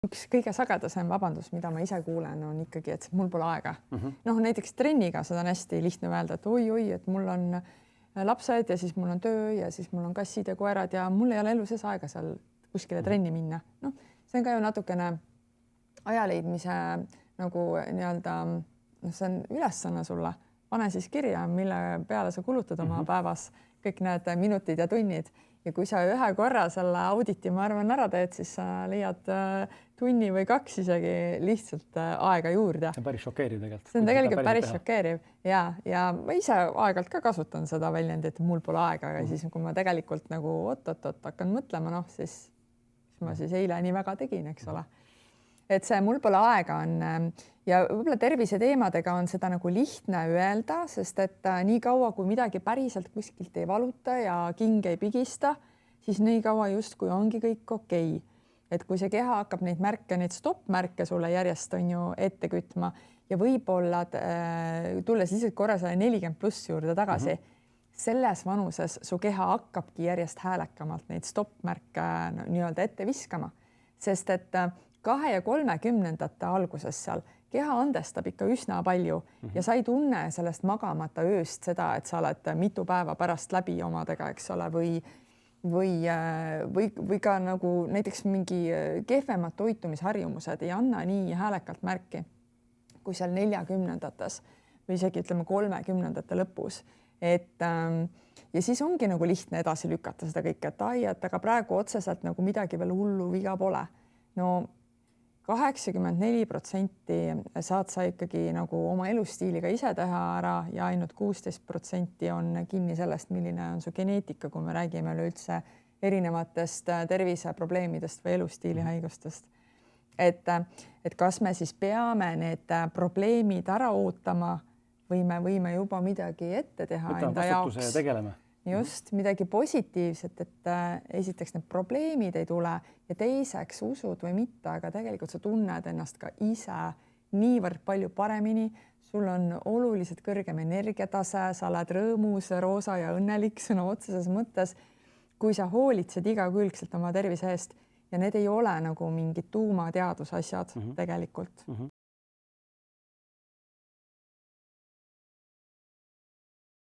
Üks kõige sagedasem vabandus, mida ma ise kuulen, on ikkagi, et mul pole aega. Noh, näiteks trenniga seda on hästi lihtne öelda, et oi, et mul on lapsed ja siis mul on töö ja siis mul on kassid ja koerad ja mul ei ole elu sees aega seal kuskile trenni minna. Noh, see on ka ju natukene aja leidmise nagu nii-öelda, see on ülesanne sulle. Pane siis kirja, mille peale sa kulutad oma päevas kõik need minutid ja tunnid. Ja kui sa ühe korra selle auditi, ma arvan, ära teed, siis sa leiad tunni või 2 isegi lihtsalt aega juurde. See on päris šokeeriv tegelikult. See on tegelikult päris šokeeriv ja ma ise aeg-ajalt ka kasutan seda väljendi, et mul pole aega, aga siis kui ma tegelikult nagu oot, hakkan mõtlema, noh, siis ma siis eile nii väga tegin, eks ole. Et see mul pole aega on ja võib-olla tervise teemadega on seda nagu lihtne öelda, sest et nii kaua, kui midagi päriselt kuskilt ei valuta ja king ei pigista, siis nii kaua justkui ongi kõik okei. Et kui see keha hakkab neid märke, neid stopp-märke sulle järjest on ju ette kütma ja võib-olla tulles lihtsalt korra selle 40+ juurde tagasi, selles vanuses su keha hakkabki järjest häälekamalt neid stopp-märke nii-öelda ette viskama, sest et 2 ja 30 alguses seal keha andestab ikka üsna palju ja sa ei tunne sellest magamata ööst seda, et sa oled mitu päeva pärast läbi omadega, eks ole, või ka nagu näiteks mingi kehvemad toitumisharjumused ei anna nii häälekalt märki kui seal 40-ndates või isegi ütleme 30-ndate lõpus. Ja siis ongi nagu lihtne edasi lükata seda kõike, et aga praegu otseselt nagu midagi veel hullu viga pole. No 84% saad sa ikkagi nagu oma elustiiliga ise teha ära ja ainult 16% on kinni sellest, milline on su geneetika, kui me räägime üleüldse erinevatest terviseprobleemidest või elustiilihaigustest. Et kas me siis peame need probleemid ära ootama või me võime juba midagi ette teha enda jaoks. Tegeleme. Just midagi positiivset, et esiteks need probleemid ei tule ja teiseks usud või mitte, aga tegelikult sa tunned ennast ka ise niivõrd palju paremini. Sul on oluliselt kõrgem energiatase, sa oled rõõmus, roosa ja õnnelik sõna otseses mõttes, kui sa hoolitsed igakülgselt oma tervise eest ja need ei ole nagu mingid tuumateadusasjad tegelikult.